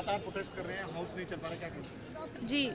लगातार प्रोटेस्ट कर रहे हैं, हाउस नहीं चल पा रहा, क्या करें? जी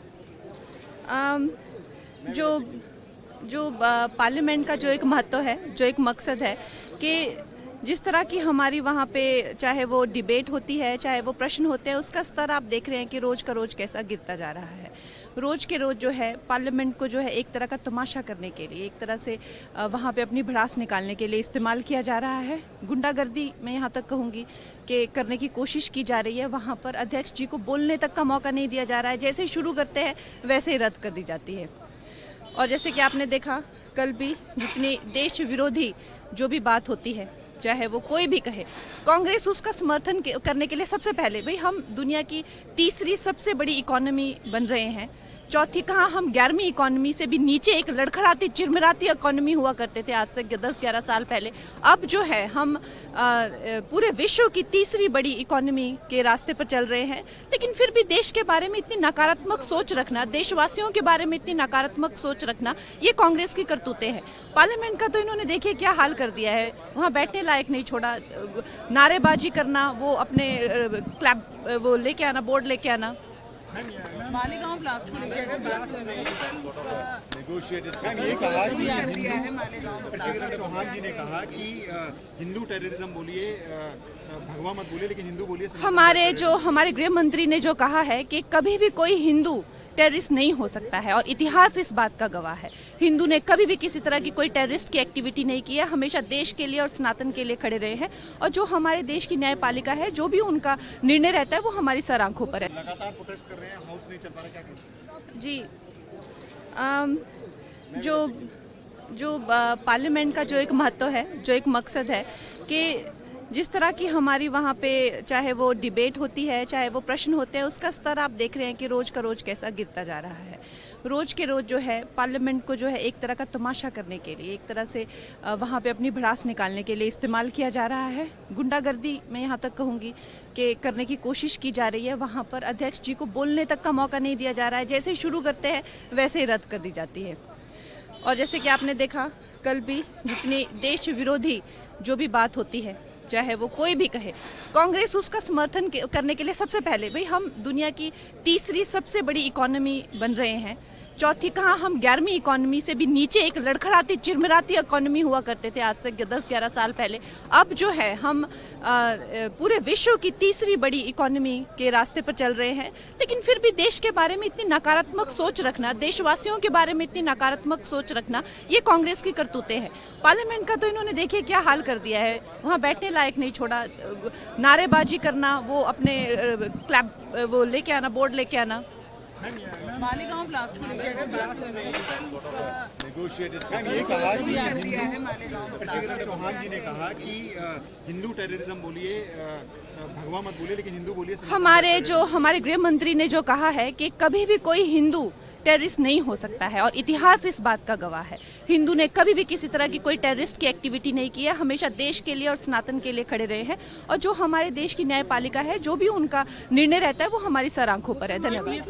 जो पार्लियामेंट का जो एक महत्व है, जो एक मकसद है कि जिस तरह की हमारी वहाँ पे चाहे वो डिबेट होती है, चाहे वो प्रश्न होते हैं, उसका स्तर आप देख रहे हैं कि रोज का रोज कैसा गिरता जा रहा है। रोज के रोज जो है पार्लियामेंट को जो है एक तरह का तमाशा करने के लिए, एक तरह से वहाँ पे अपनी भड़ास निकालने के लिए इस्तेमाल किया जा रहा है। गुंडागर्दी मैं यहाँ तक कहूँगी कि करने की कोशिश की जा रही है। वहाँ पर अध्यक्ष जी को बोलने तक का मौका नहीं दिया जा रहा है। जैसे ही शुरू करते हैं वैसे ही रद्द कर दी जाती है। और जैसे कि आपने देखा कल भी, जितनी देश विरोधी जो भी बात होती है, चाहे वो कोई भी कहे, कांग्रेस उसका समर्थन करने के लिए सबसे पहले, भाई हम दुनिया की तीसरी सबसे बड़ी इकोनॉमी बन रहे हैं, चौथी कहाँ, हम 11वीं इकोनॉमी से भी नीचे एक लड़खड़ाती चिरमिराती इकोनॉमी हुआ करते थे आज से 10-11 साल पहले। अब जो है हम पूरे विश्व की तीसरी बड़ी इकोनॉमी के रास्ते पर चल रहे हैं। लेकिन फिर भी देश के बारे में इतनी नकारात्मक सोच रखना, देशवासियों के बारे में इतनी नकारात्मक सोच रखना, ये कांग्रेस की करतूतें हैं। पार्लियामेंट का तो इन्होंने देखिए क्या हाल कर दिया है, वहाँ बैठने लायक नहीं छोड़ा। नारेबाजी करना, वो अपने क्लैप वो लेके आना, बोर्ड लेके आना। मालेगांव ब्लास्ट को लेकर अगर बात कर रहे हैं, ये कहा कि कर दिया है मालेगांव ब्लास्ट। चौहान जी ने कहा कि हिंदू टेररिज्म बोलिए, भगवा मत बोलिए, लेकिन हिंदू बोलिए। हमारे गृह मंत्री ने जो कहा है कि कभी भी कोई हिंदू टेररिस्ट नहीं हो सकता है, और इतिहास इस बात का गवाह है। हिंदू ने कभी भी किसी तरह की कोई टेररिस्ट की एक्टिविटी नहीं की है, हमेशा देश के लिए और सनातन के लिए खड़े रहे हैं। और जो हमारे देश की न्यायपालिका है, जो भी उनका निर्णय रहता है, वो हमारी सर आंखों पर है। लगातार प्रोटेस्ट कर रहे हैं, हाउस नहीं चल पा रहा, क्या करें? जी जो पार्लियामेंट का जो एक महत्व है, जो एक मकसद है कि जिस तरह की हमारी वहाँ पे चाहे वो डिबेट होती है, चाहे वो प्रश्न होते हैं, उसका स्तर आप देख रहे हैं कि रोज का रोज कैसा गिरता जा रहा है। रोज के रोज जो है पार्लियामेंट को जो है एक तरह का तमाशा करने के लिए, एक तरह से वहाँ पे अपनी भड़ास निकालने के लिए इस्तेमाल किया जा रहा है। गुंडागर्दी मैं यहाँ तक कहूँगी कि करने की कोशिश की जा रही है। वहाँ पर अध्यक्ष जी को बोलने तक का मौका नहीं दिया जा रहा है। जैसे ही शुरू करते हैं वैसे ही रद्द कर दी जाती है। और जैसे कि आपने देखा कल भी, जितनी देश विरोधी जो भी बात होती है, चाहे वो कोई भी कहे, कांग्रेस उसका समर्थन करने के लिए सबसे पहले, भाई हम दुनिया की तीसरी सबसे बड़ी इकोनॉमी बन रहे हैं, चौथी कहाँ, हम 11वीं इकोनॉमी से भी नीचे एक लड़खड़ाती चिरमिराती इकोनॉमी हुआ करते थे आज से 10-11 साल पहले। अब जो है हम पूरे विश्व की तीसरी बड़ी इकोनॉमी के रास्ते पर चल रहे हैं। लेकिन फिर भी देश के बारे में इतनी नकारात्मक सोच रखना, देशवासियों के बारे में इतनी नकारात्मक सोच रखना, ये कांग्रेस की करतूतें हैं। पार्लियामेंट का तो इन्होंने देखिए क्या हाल कर दिया है, वहाँ बैठने लायक नहीं छोड़ा। नारेबाजी करना, वो अपने क्लैप वो लेके आना, बोर्ड लेके आना। मालेगांव ब्लास्ट को लेकर अगर बात कर रहे हैं, ये कहा कि कर दिया है मालेगांव ब्लास्ट। चौहान जी ने कहा कि हिंदू टेररिज्म बोलिए, भगवा मत बोलिए, लेकिन हिंदू बोलिए। हमारे गृह मंत्री ने जो कहा है कि कभी भी कोई हिंदू टेररिस्ट नहीं हो सकता है, और इतिहास इस बात का गवाह है। हिंदू ने कभी भी किसी तरह की कोई टेररिस्ट की एक्टिविटी नहीं की है, हमेशा देश के लिए और सनातन के लिए खड़े रहे हैं। और जो हमारे देश की न्यायपालिका है, जो भी उनका निर्णय रहता है, वो हमारी सर आंखों पर है। धन्यवाद।